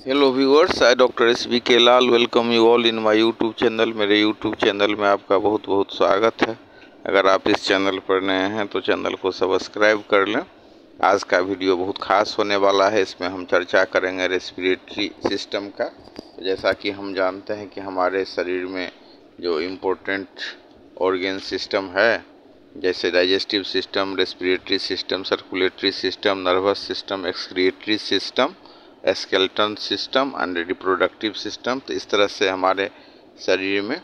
Hello viewers, I doctor SBK Lal welcome you all in my YouTube channel. मेरे YouTube channel में आपका बहुत बहुत स्वागत है। अगर आप इस चैनल पर नए हैं तो चैनल को सब्सक्राइब कर लें। आज का वीडियो बहुत खास होने वाला है। इसमें हम चर्चा करेंगे रेस्पिरेटरी सिस्टम का। जैसा कि हम जानते हैं कि हमारे शरीर में जो इम्पोर्टेंट ऑर्गेन सिस्टम है, जैसे digestive system, respiratory system, circulatory system, nervous system, excretory system, skeleton system and reproductive system. तो इस तरह से हमारे शरीर में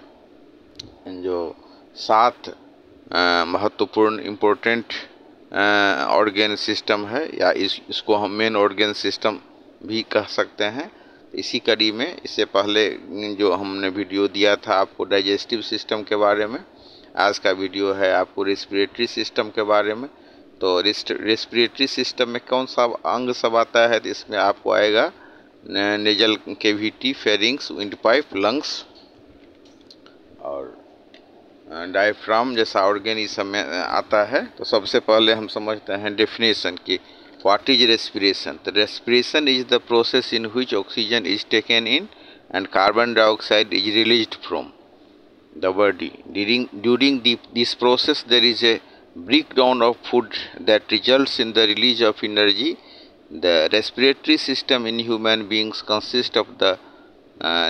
जो 7 महत्वपूर्ण इम्पोर्टेंट ऑर्गेन सिस्टम है, या इसको हम मेन ऑर्गेन सिस्टम भी कह सकते हैं। इसी कड़ी में इससे पहले जो हमने वीडियो दिया था आपको डाइजेस्टिव सिस्टम के बारे में, आज का वीडियो है आपको रेस्पिरेटरी सिस्टम के बारे में। तो रेस्पिरेटरी सिस्टम में कौन सा अंग सब आता है, तो इसमें आपको आएगा nasal cavity, pharynx, windpipe, lungs और डायफ्राम जैसा ऑर्गेन इस सब में आता है। तो सबसे पहले हम समझते हैं डेफिनेशन की व्हाट इज रेस्पिरेशन। तो respiration is the process in which oxygen is taken in and carbon dioxide is released from the body. During this process there is a breakdown of food that results in the release of energy. The respiratory system in human beings consists of the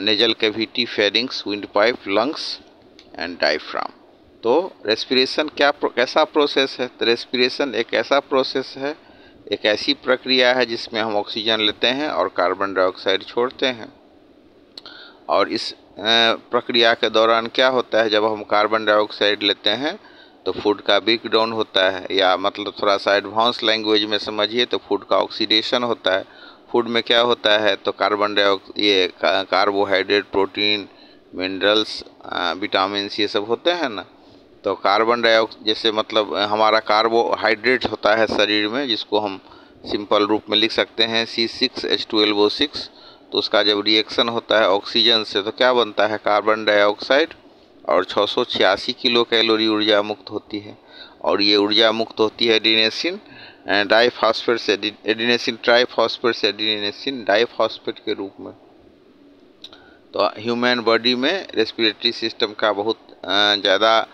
nasal cavity, pharynx, windpipe, lungs and diaphragm. तो respiration कैसा process है? तो respiration एक ऐसा process है, एक ऐसी प्रक्रिया है जिसमें हम ऑक्सीजन लेते हैं और कार्बन डाइऑक्साइड छोड़ते हैं। और इस प्रक्रिया के दौरान क्या होता है, जब हम कार्बन डाइऑक्साइड लेते हैं तो फूड का ब्रेक डाउन होता है, या मतलब थोड़ा सा एडवांस लैंग्वेज में समझिए तो फूड का ऑक्सीडेशन होता है। फूड में क्या होता है, तो कार्बोहाइड्रेट, प्रोटीन, मिनरल्स, विटामिन ये सब होते हैं ना। तो कार्बन डाइऑक्साइड जैसे मतलब हमारा कार्बोहाइड्रेट होता है शरीर में, जिसको हम सिंपल रूप में लिख सकते हैं C6H12O6। तो उसका जब रिएक्शन होता है ऑक्सीजन से तो क्या बनता है, कार्बन डाइऑक्साइड, और 686 किलो कैलोरी ऊर्जा मुक्त होती है। और ये ऊर्जा मुक्त होती है एडिनेसिन डाइफॉस्फेट से, एडिनेसिन ट्राइफॉस्फेट से एडिनेसिन डाइफॉस्फेट के रूप में। तो ह्यूमन बॉडी में रेस्पिरेटरी सिस्टम का बहुत ज़्यादा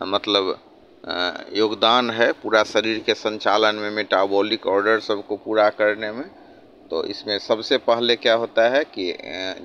मतलब योगदान है पूरा शरीर के संचालन में, मेटाबॉलिक ऑर्डर सबको पूरा करने में। तो इसमें सबसे पहले क्या होता है कि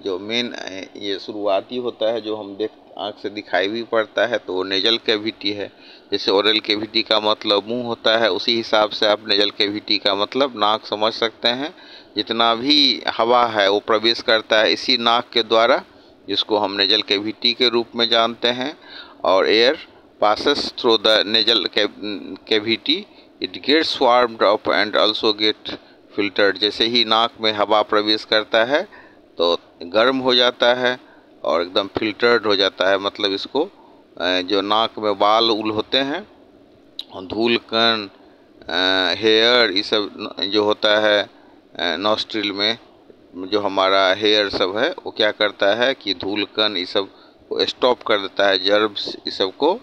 जो मेन ये शुरुआती होता है, जो हम आँख से दिखाई भी पड़ता है, तो वो नेजल कैविटी है। जैसे ओरल कैविटी का मतलब मुंह होता है, उसी हिसाब से आप नेजल कैविटी का मतलब नाक समझ सकते हैं। जितना भी हवा है वो प्रवेश करता है इसी नाक के द्वारा, जिसको हम नेजल कैविटी के रूप में जानते हैं। और air passes through the nasal cavity, it gets warmed up and also get filtered. जैसे ही नाक में हवा प्रवेश करता है तो गर्म हो जाता है और एकदम फिल्टर्ड हो जाता है। मतलब इसको जो नाक में बाल उल होते हैं, धूल कण, हेयर, ये सब जो होता है नॉस्ट्रिल में, जो हमारा हेयर सब है, वो क्या करता है कि धूल कण ये सब को स्टॉप कर देता है। जर्म्स ये सब को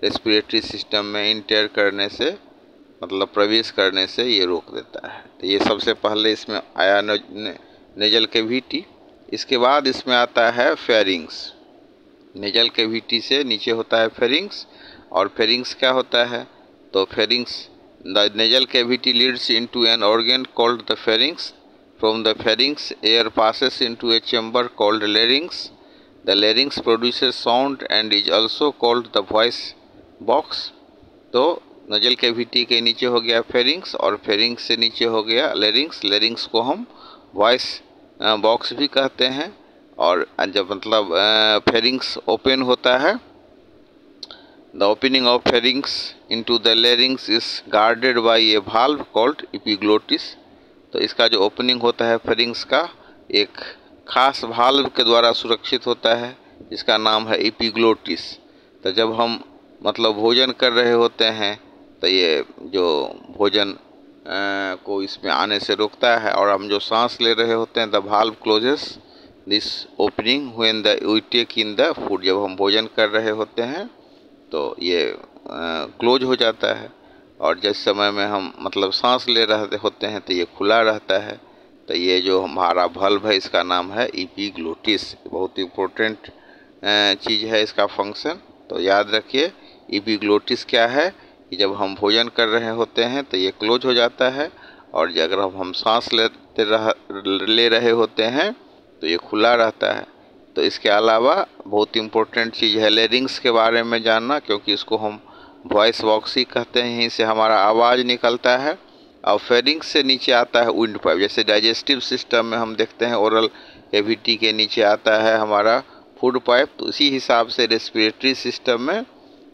रेस्पिरेटरी सिस्टम में इंटर करने से, मतलब प्रवेश करने से ये रोक देता है। तो ये सबसे पहले इसमें आया नेजल कैविटी। इसके बाद इसमें आता है फेरिंग्स। नेजल कैविटी से नीचे होता है फेरिंग्स। और फेरिंग्स क्या होता है, तो pharynx, the nasal cavity Leeds into an organ called the pharynx. From the pharynx air passes into A chamber called larynx. The larynx produces sound and is also called the voice box. तो nasal cavity के नीचे हो गया pharynx, और pharynx से नीचे हो गया लेरिंग्स। लेरिंग्स को हम वॉइस बॉक्स भी कहते हैं। और जब मतलब फेरिंग्स ओपन होता है, the opening of pharynx into the larynx is guarded by a valve called epiglottis. तो इसका जो ओपनिंग होता है फेरिंग्स का, एक खास वाल्व के द्वारा सुरक्षित होता है, जिसका नाम है एपिग्लोटिस। तो जब हम मतलब भोजन कर रहे होते हैं तो ये जो भोजन को इसमें आने से रोकता है, और हम जो सांस ले रहे होते हैं, the valve closes this opening when the we take in the food. जब हम भोजन कर रहे होते हैं तो ये क्लोज हो जाता है, और जिस समय में हम मतलब सांस ले रहे होते हैं तो ये खुला रहता है। तो ये जो हमारा बल्ब है इसका नाम है एपिग्लोटिस। बहुत इम्पोर्टेंट चीज़ है इसका फंक्शन। तो याद रखिए एपिग्लोटिस क्या है कि जब हम भोजन कर रहे होते हैं तो ये क्लोज हो जाता है, और अगर हम सांस ले रहे होते हैं तो ये खुला रहता है। तो इसके अलावा बहुत इम्पोर्टेंट चीज़ है लेरिंग्स के बारे में जानना, क्योंकि इसको हम वॉइस बॉक्स ही कहते हैं, यहीं से हमारा आवाज़ निकलता है। और फेरिंग्स से नीचे आता है विंड पाइप। जैसे डाइजेस्टिव सिस्टम में हम देखते हैं ओरल कैविटी के नीचे आता है हमारा फूड पाइप, तो उसी हिसाब से रेस्पिरेटरी सिस्टम में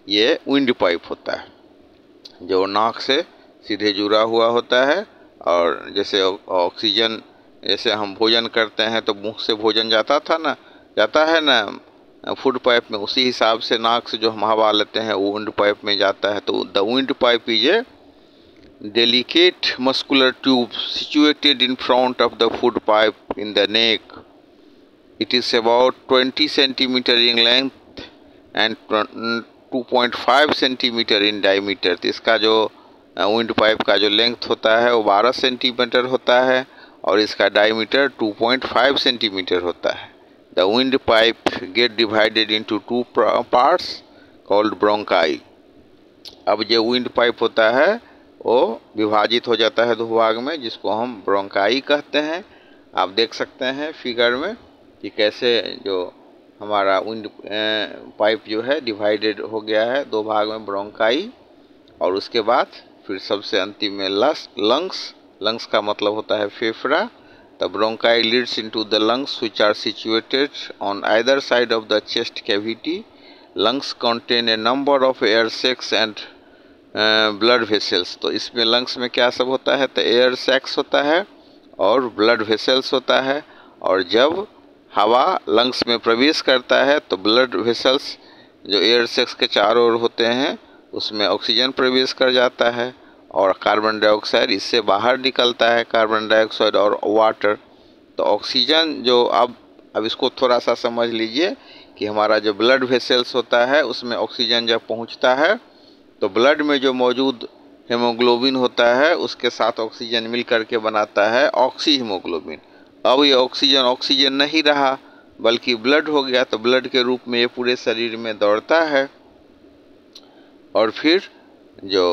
ये विंड पाइप होता है जो नाक से सीधे जुड़ा हुआ होता है। और जैसे ऑक्सीजन, जैसे हम भोजन करते हैं तो मुंह से भोजन जाता है ना फूड पाइप में, उसी हिसाब से नाक से जो हम हवा लेते हैं वो विंड पाइप में जाता है। तो the wind pipe is a delicate muscular tube situated in front of the food pipe in the neck. It is about 20 centimeter in length and 2.5 centimeter in diameter. तो इसका जो विंड पाइप का जो length होता है वो 12 centimetre होता है और इसका डायमीटर 2.5 सेंटीमीटर होता है। The wind pipe get divided into two parts called bronchi. अब जो विंड पाइप होता है वो विभाजित हो जाता है दो भाग में, जिसको हम ब्रोंकाई कहते हैं। आप देख सकते हैं फिगर में कि कैसे जो हमारा विंड पाइप जो है डिवाइडेड हो गया है दो भाग में, ब्रोंकाई। और उसके बाद फिर सबसे अंतिम में लंग्स का मतलब होता है फेफड़ा। The bronchi leads into the lungs which are situated on either side of the chest cavity. Lungs contain a number of air sacs and blood vessels. तो इसमें लंग्स में क्या सब होता है, तो एयर सैक्स होता है और ब्लड वेसल्स होता है। और जब हवा लंग्स में प्रवेश करता है तो ब्लड वेसल्स जो एयर सैक्स के चारों ओर होते हैं उसमें ऑक्सीजन प्रवेश कर जाता है और कार्बन डाइऑक्साइड इससे बाहर निकलता है, कार्बन डाइऑक्साइड और वाटर। तो ऑक्सीजन जो अब इसको थोड़ा सा समझ लीजिए कि हमारा जो ब्लड वेसल्स होता है उसमें ऑक्सीजन जब पहुंचता है तो ब्लड में जो मौजूद हेमोग्लोबिन होता है उसके साथ ऑक्सीजन मिल करके बनाता है ऑक्सी हीमोग्लोबिन। अब ये ऑक्सीजन नहीं रहा बल्कि ब्लड हो गया, तो ब्लड के रूप में ये पूरे शरीर में दौड़ता है। और फिर जो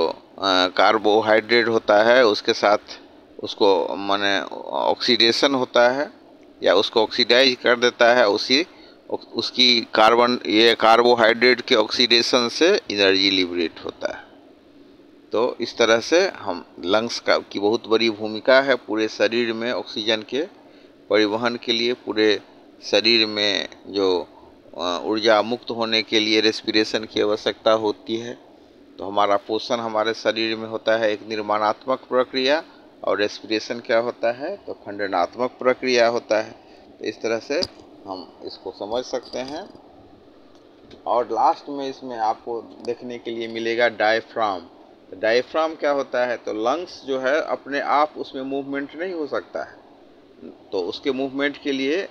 कार्बोहाइड्रेट होता है उसके साथ उसको माने ऑक्सीडेशन होता है या उसको ऑक्सीडाइज कर देता है, उसकी कार्बोहाइड्रेट के ऑक्सीडेशन से एनर्जी लिबरेट होता है। तो इस तरह से हम लंग्स की बहुत बड़ी भूमिका है पूरे शरीर में ऑक्सीजन के परिवहन के लिए। पूरे शरीर में जो ऊर्जा मुक्त होने के लिए रेस्पिरेशन की आवश्यकता होती है। तो हमारा पोषण हमारे शरीर में होता है एक निर्माणात्मक प्रक्रिया, और रेस्पिरेशन क्या होता है, तो खंडनात्मक प्रक्रिया होता है। तो इस तरह से हम इसको समझ सकते हैं। और लास्ट में इसमें आपको देखने के लिए मिलेगा डायफ्राम। तो डायफ्राम क्या होता है, तो लंग्स जो है अपने आप उसमें मूवमेंट नहीं हो सकता है, तो उसके मूवमेंट के लिए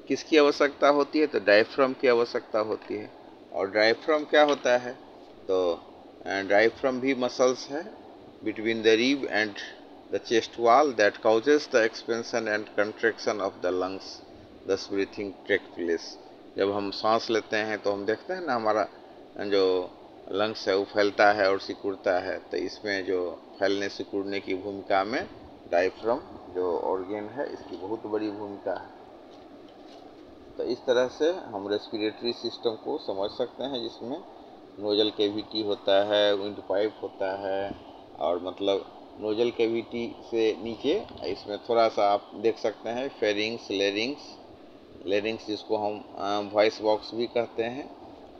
किसकी आवश्यकता होती है, तो डायफ्राम की आवश्यकता होती है। और डायफ्राम क्या होता है, तो डायफ्राम भी मसल्स है between the rib end the chest wall that causes the expansion and contraction of the lungs, दस ब्रीथिंग टेक प्लेस। जब हम सांस लेते हैं तो हम देखते हैं ना हमारा जो लंग्स है वो फैलता है और सिकुड़ता है। तो इसमें जो फैलने सिकुड़ने की भूमिका में डायफ्राम जो ऑर्गन है इसकी बहुत बड़ी भूमिका है। तो इस तरह से हम रेस्पिरेटरी सिस्टम को समझ सकते हैं, जिसमें नोजल कैविटी होता है, विंड पाइप होता है, और मतलब नोजल कैविटी से नीचे इसमें थोड़ा सा आप देख सकते हैं फेरिंग्स, लेरिंग्स जिसको हम वॉइस बॉक्स भी कहते हैं,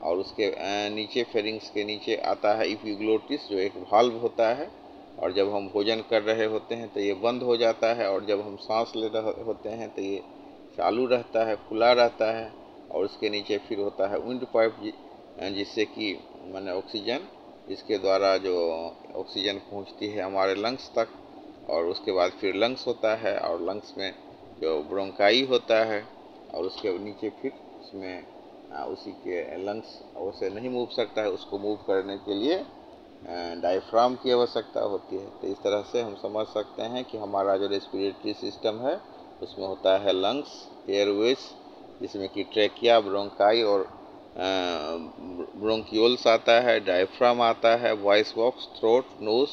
और उसके नीचे फेरिंग्स के नीचे आता है एपिग्लोटिस जो एक वाल्व होता है। और जब हम भोजन कर रहे होते हैं तो ये बंद हो जाता है, और जब हम सांस ले रहे होते हैं तो ये चालू रहता है, खुला रहता है। और उसके नीचे फिर होता है विंड पाइप, जिससे कि माने ऑक्सीजन, इसके द्वारा जो ऑक्सीजन पहुंचती है हमारे लंग्स तक। और उसके बाद फिर लंग्स होता है, और लंग्स में जो ब्रोंकाई होता है, और उसके नीचे फिर उसमें उसी के लंग्स उसे नहीं मूव सकता है, उसको मूव करने के लिए डायफ्राम की आवश्यकता होती है। तो इस तरह से हम समझ सकते हैं कि हमारा जो रेस्पिरेटरी सिस्टम है उसमें होता है लंग्स, एयरवेज, जिसमें कि ट्रेकिया, ब्रोंकाई और ब्रोंक्यूल्स आता है, डायफ्राम आता है, वॉइस बॉक्स, थ्रोट, नोज